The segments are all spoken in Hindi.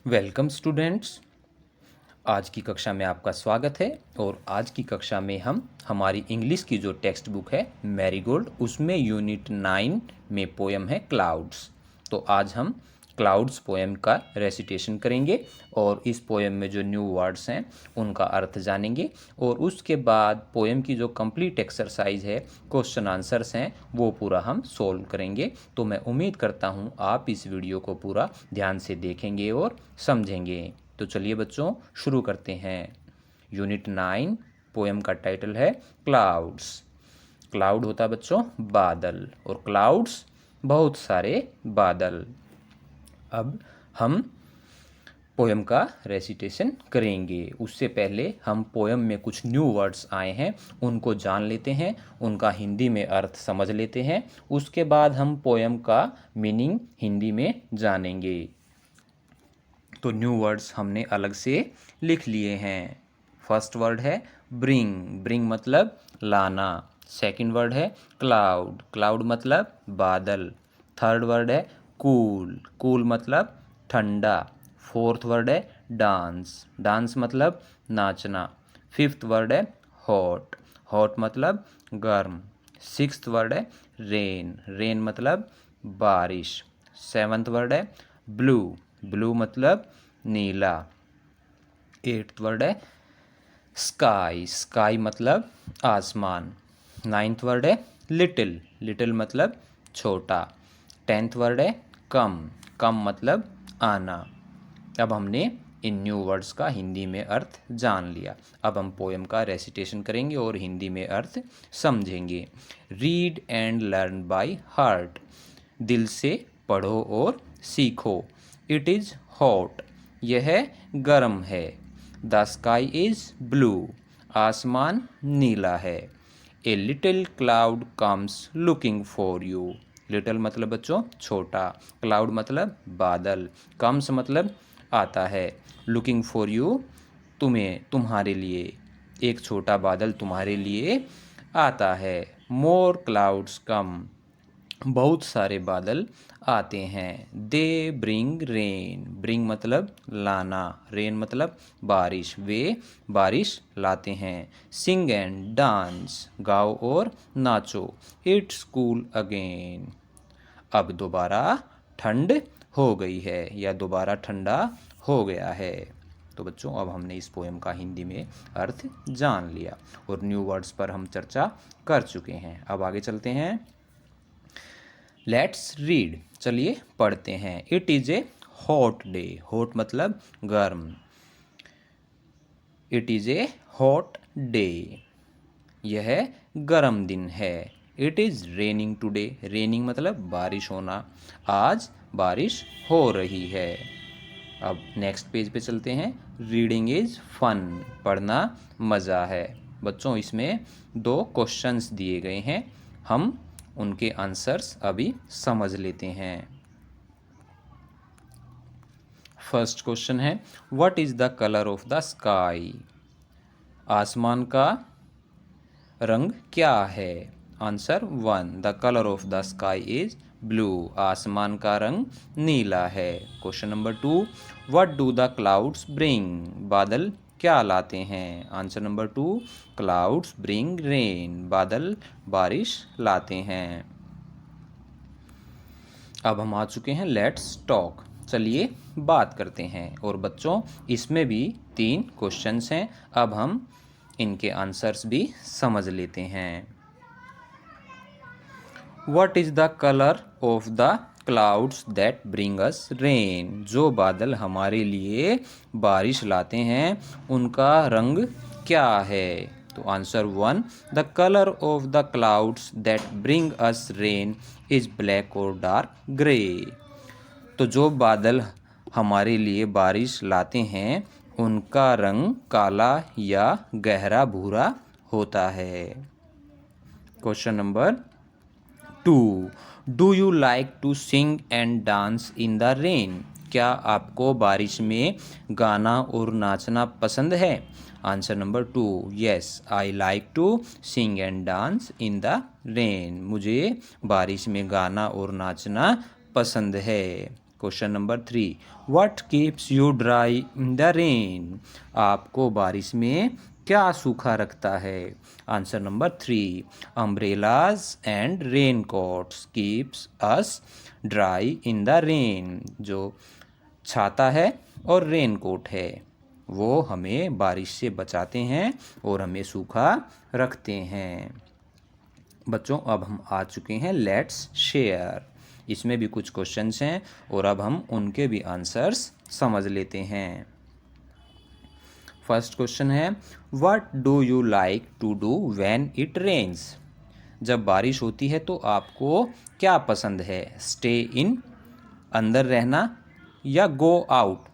Welcome students. आज की कक्षा में आपका स्वागत है। और आज की कक्षा में हम हमारी इंग्लिश की जो टेक्स्ट बुक है मैरीगोल्ड, उसमें यूनिट 9 में पोएम है क्लाउड्स। तो आज हम क्लाउड्स पोएम का रेसिटेशन करेंगे और इस पोएम में जो न्यू वर्ड्स हैं उनका अर्थ जानेंगे। और उसके बाद पोएम की जो कंप्लीट एक्सरसाइज है, क्वेश्चन आंसर्स हैं, वो पूरा हम सोल्व करेंगे। तो मैं उम्मीद करता हूँ आप इस वीडियो को पूरा ध्यान से देखेंगे और समझेंगे। तो चलिए बच्चों, शुरू करते हैं। यूनिट 9 पोएम का टाइटल है क्लाउड्स। क्लाउड होता है बच्चों बादल, और क्लाउड्स बहुत सारे बादल। अब हम पोएम का रेसिटेशन करेंगे। उससे पहले हम पोएम में कुछ न्यू वर्ड्स आए हैं उनको जान लेते हैं, उनका हिंदी में अर्थ समझ लेते हैं। उसके बाद हम पोएम का मीनिंग हिंदी में जानेंगे। तो न्यू वर्ड्स हमने अलग से लिख लिए हैं। फर्स्ट वर्ड है ब्रिंग। ब्रिंग मतलब लाना। सेकंड वर्ड है क्लाउड। क्लाउड मतलब बादल। थर्ड वर्ड है कूल। कूल मतलब ठंडा। फोर्थ वर्ड है डांस। डांस मतलब नाचना। फिफ्थ वर्ड है हॉट। हॉट मतलब गर्म। सिक्स्थ वर्ड है रेन। रेन मतलब बारिश। सेवन्थ वर्ड है ब्लू। ब्लू मतलब नीला। एट्थ वर्ड है स्काई। स्काई मतलब आसमान। नाइन्थ वर्ड है लिटिल। लिटिल मतलब छोटा। टेंथ वर्ड है कम। कम मतलब आना। अब हमने इन न्यू वर्ड्स का हिंदी में अर्थ जान लिया। अब हम पोएम का रेसिटेशन करेंगे और हिंदी में अर्थ समझेंगे। Read and learn by heart. दिल से पढ़ो और सीखो। It is hot. यह गर्म है। The sky is blue. आसमान नीला है। A little cloud comes looking for you. Little मतलब बच्चों छोटा। क्लाउड मतलब बादल। कम्स मतलब आता है। लुकिंग फॉर यू तुम्हारे लिए। एक छोटा बादल तुम्हारे लिए आता है। मोर क्लाउड्स कम। बहुत सारे बादल आते हैं। They bring rain. ब्रिंग मतलब लाना। रेन मतलब बारिश। वे बारिश लाते हैं। सिंग एंड डांस। गाओ और नाचो। It's cool again. अब दोबारा ठंड हो गई है या दोबारा ठंडा हो गया है। तो बच्चों, अब हमने इस पोएम का हिंदी में अर्थ जान लिया और न्यू वर्ड्स पर हम चर्चा कर चुके हैं। अब आगे चलते हैं। Let's read. चलिए पढ़ते हैं। It is a hot day. Hot मतलब गर्म। It is a hot day. यह गर्म दिन है। It is raining today. Raining मतलब बारिश होना। आज बारिश हो रही है। अब नेक्स्ट पेज पे चलते हैं। Reading is fun. पढ़ना मज़ा है। बच्चों, इसमें 2 क्वेश्चंस दिए गए हैं, हम उनके आंसर्स अभी समझ लेते हैं। फर्स्ट क्वेश्चन है what is the colour of the sky. आसमान का रंग क्या है। Answer 1, the colour of the sky is blue. आसमान का रंग नीला है। Question number 2, what do the clouds bring. बादल क्या लाते हैं। Answer number 2, clouds bring rain. बादल बारिश लाते हैं। अब हम आ चुके हैं लेट्स टॉक। चलिए बात करते हैं। और बच्चों, इसमें भी 3 क्वेश्चंस हैं। अब हम इनके आंसर्स भी समझ लेते हैं। What is the colour of the clouds that bring us rain. जो बादल हमारे लिए बारिश लाते हैं उनका रंग क्या है। तो answer 1, the colour of the clouds that bring us rain is black और डार्क ग्रे। तो जो बादल हमारे लिए बारिश लाते हैं उनका रंग काला या गहरा भूरा होता है। Question number 2, do you like to sing and dance in the rain. क्या आपको बारिश में गाना और नाचना पसंद है। Answer number 2, yes I like to sing and dance in the rain. मुझे बारिश में गाना और नाचना पसंद है। Question number 3, what keeps you dry in the rain? आपको बारिश में क्या सूखा रखता है? Answer number 3, umbrellas and rain quotes keeps us dry in the rain. जो छाता है और रेन कोट है वो हमें बारिश से बचाते हैं और हमें सूखा रखते हैं। बच्चों, अब हम आ चुके हैं लेट्स शेयर। इसमें भी कुछ क्वेश्चंस हैं और अब हम उनके भी आंसर्स समझ लेते हैं। फर्स्ट क्वेश्चन है, what do you like to do when it rains? जब बारिश होती है तो आपको क्या पसंद है? स्टे इन, अंदर रहना, या गो आउट,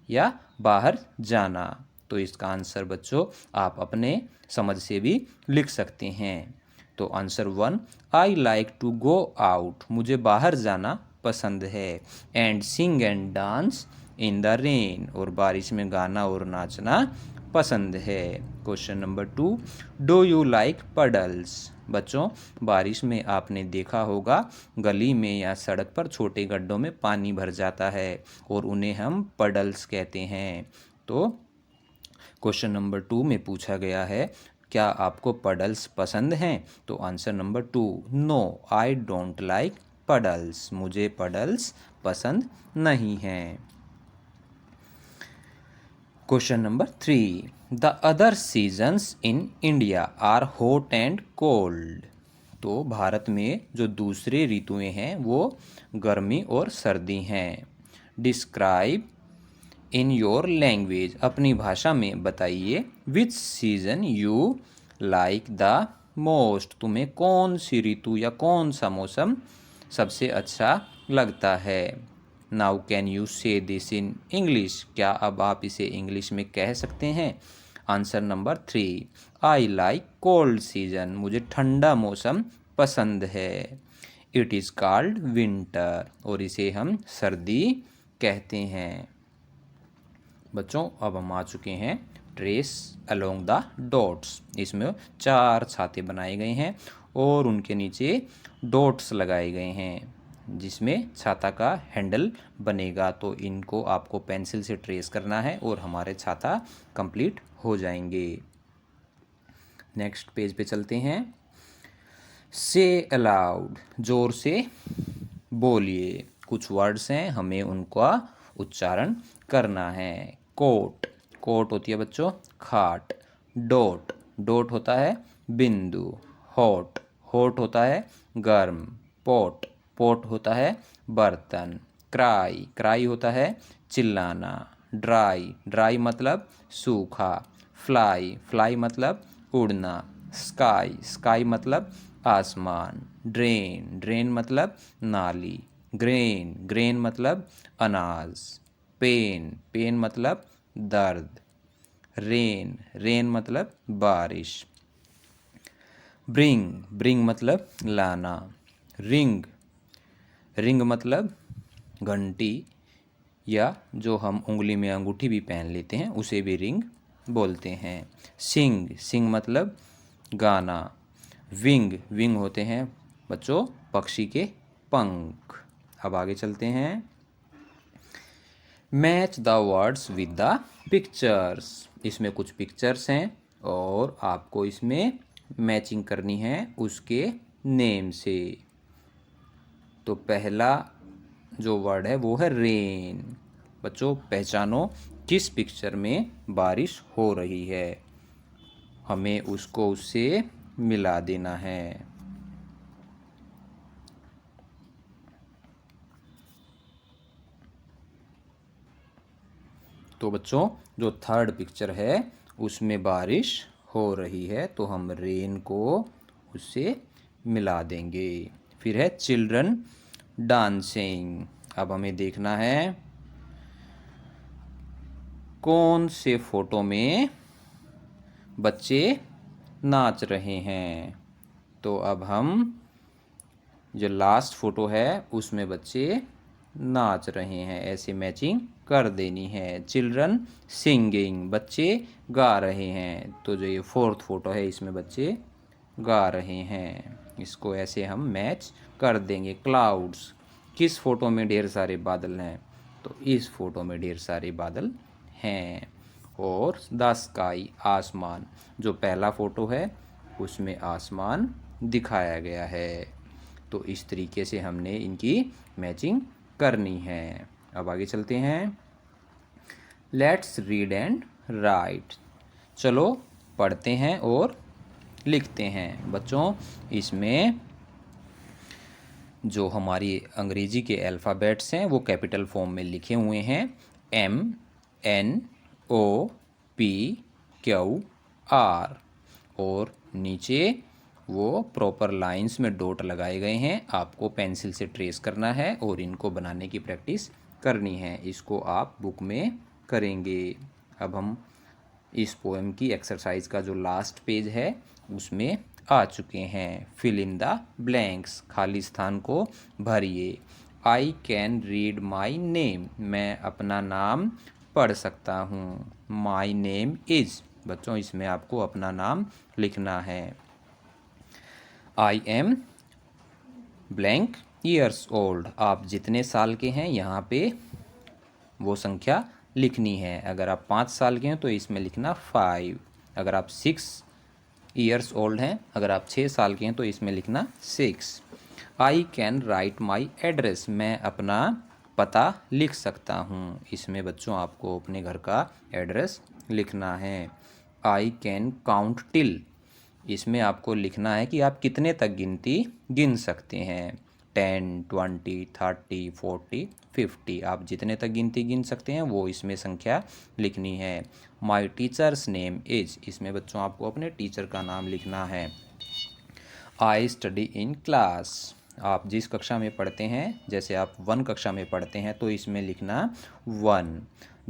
या बाहर जाना? तो इसका आंसर बच्चों आप अपने समझ से भी लिख सकते हैं। तो answer 1, I like to go out, मुझे बाहर जाना पसंद है। And sing and dance in the rain, और बारिश में गाना और नाचना पसंद है। Question number 2, do you like puddles? बच्चों, बारिश में आपने देखा होगा गली में या सड़क पर छोटे गड्ढों में पानी भर जाता है और उन्हें हम पडल्स कहते हैं। तो क्वेश्चन नंबर 2 में पूछा गया है, क्या आपको पडल्स पसंद हैं? तो answer number 2, no I don't like puddles, मुझे पडल्स पसंद नहीं हैं। Question number 3, the other seasons in India are hot and cold. तो भारत में जो दूसरे ऋतुएं हैं वो गर्मी और सर्दी हैं। डिस्क्राइब इन योर लैंग्वेज, अपनी भाषा में बताइए। विच season you like the most, तुम्हें कौन सी ऋतु या कौन सा मौसम सबसे अच्छा लगता है? नाउ कैन यू से दिस इन इंग्लिश, क्या अब आप इसे इंग्लिश में कह सकते हैं? Answer number 3, I like cold season, मुझे ठंडा मौसम पसंद है। इट इज़ कॉल्ड विंटर, और इसे हम सर्दी कहते हैं। बच्चों, अब हम आ चुके हैं ट्रेस अलोंग द डॉट्स। इसमें 4 छाते बनाए गए हैं और उनके नीचे डॉट्स लगाए गए हैं जिसमें छाता का हैंडल बनेगा। तो इनको आपको पेंसिल से ट्रेस करना है और हमारे छाता कंप्लीट हो जाएंगे। नेक्स्ट पेज पे चलते हैं। से अलाउड, जोर से बोलिए। कुछ वर्ड्स हैं, हमें उनका उच्चारण करना है। कोट, कोट होती है बच्चों खाट। डॉट, डॉट होता है बिंदु। हॉट, हॉट होता है गर्म। पॉट, पॉट होता है बर्तन। क्राई, क्राई होता है चिल्लाना। ड्राई, ड्राई मतलब सूखा। फ्लाई, फ्लाई मतलब उड़ना। स्काई, स्काई मतलब आसमान। ड्रेन, ड्रेन मतलब नाली। ग्रेन, ग्रेन मतलब अनाज। पेन, पेन मतलब दर्द। रेन, रेन मतलब बारिश। ब्रिंग, ब्रिंग मतलब लाना। रिंग, रिंग मतलब घंटी, या जो हम उंगली में अंगूठी भी पहन लेते हैं उसे भी रिंग बोलते हैं। सिंग, सिंग मतलब गाना। विंग, विंग होते हैं बच्चों पक्षी के पंख। अब आगे चलते हैं। Match the words with the pictures. इसमें कुछ पिक्चर्स हैं और आपको इसमें मैचिंग करनी है उसके नेम से। तो पहला जो वर्ड है वो है रेन। बच्चों, पहचानो किस पिक्चर में बारिश हो रही है, हमें उसको उससे मिला देना है। तो बच्चों, जो थर्ड पिक्चर है उसमें बारिश हो रही है तो हम रेन को उससे मिला देंगे। फिर है चिल्ड्रन डांसिंग। अब हमें देखना है कौन से फोटो में बच्चे नाच रहे हैं। तो अब हम जो लास्ट फोटो है उसमें बच्चे नाच रहे हैं, ऐसे मैचिंग कर देनी है। चिल्ड्रन सिंगिंग, बच्चे गा रहे हैं। तो जो ये फोर्थ फोटो है इसमें बच्चे गा रहे हैं, इसको ऐसे हम मैच कर देंगे। क्लाउड्स, किस फोटो में ढेर सारे बादल हैं? तो इस फोटो में ढेर सारे बादल हैं। और द स्काई, आसमान, जो पहला फोटो है उसमें आसमान दिखाया गया है। तो इस तरीके से हमने इनकी मैचिंग करनी है। अब आगे चलते हैं। Let's read and right. चलो पढ़ते हैं और लिखते हैं। बच्चों, इसमें जो हमारी अंग्रेजी के अल्फ़ाबेट्स हैं वो कैपिटल फॉर्म में लिखे हुए हैं। MNOPQR, और नीचे वो प्रॉपर लाइंस में डॉट लगाए गए हैं। आपको पेंसिल से ट्रेस करना है और इनको बनाने की प्रैक्टिस करनी है। इसको आप बुक में करेंगे। अब हम इस पोएम की एक्सरसाइज का जो लास्ट पेज है उसमें आ चुके हैं। फिल इन द ब्लैंक्स, खाली स्थान को भरिए। आई कैन रीड माई नेम, मैं अपना नाम पढ़ सकता हूँ। माई नेम इज़, बच्चों इसमें आपको अपना नाम लिखना है। I am blank years old, आप जितने साल के हैं यहाँ पे वो संख्या लिखनी है। अगर आप 5 साल के हैं तो इसमें लिखना 5। अगर आप 6 ईयर्स ओल्ड हैं, अगर आप 6 साल के हैं तो इसमें लिखना 6। I can write my address, मैं अपना पता लिख सकता हूँ। इसमें बच्चों आपको अपने घर का एड्रेस लिखना है। आई कैन काउंट टिल, इसमें आपको लिखना है कि आप कितने तक गिनती गिन सकते हैं। 10, 20, 30, 40, 50, आप जितने तक गिनती गिन सकते हैं वो इसमें संख्या लिखनी है। माई टीचर्स नेम इज, इसमें बच्चों आपको अपने टीचर का नाम लिखना है। आई स्टडी इन क्लास, आप जिस कक्षा में पढ़ते हैं, जैसे आप 1 कक्षा में पढ़ते हैं तो इसमें लिखना 1।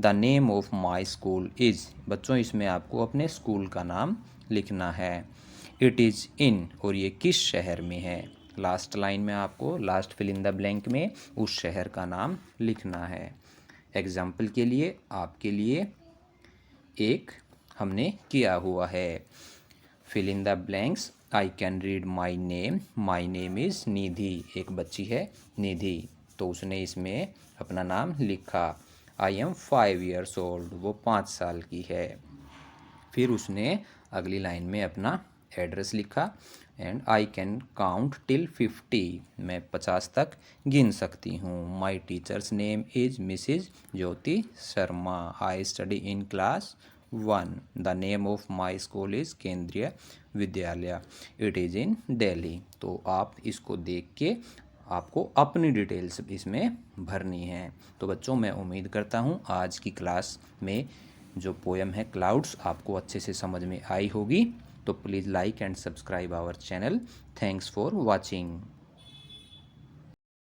The name of my school is, बच्चों इसमें आपको अपने स्कूल का नाम लिखना है। इट इज़ इन, और ये किस शहर में है। लास्ट लाइन में आपको, last fill in the blank में उस शहर का नाम लिखना है। एग्जाम्पल के लिए आपके लिए एक हमने किया हुआ है। Fill in the blanks, I can read my name is Nidhi, एक बच्ची है निधि, तो उसने इसमें अपना नाम लिखा। आई एम 5 ईयर्स ओल्ड, वो 5 साल की है। फिर उसने अगली लाइन में अपना एड्रेस लिखा। And I can count till 50, मैं 50 तक गिन सकती हूँ। My teachers name is Mrs Jyoti Sharma, I study in class 1। The name of my school is केंद्रीय विद्यालय, इट इज़ इन दिल्ली। तो आप इसको देख के आपको अपनी डिटेल्स इसमें भरनी है। तो बच्चों, मैं उम्मीद करता हूँ आज की क्लास में जो पोएम है क्लाउड्स आपको अच्छे से समझ में आई होगी। तो please like and subscribe our channel. Thanks for watching.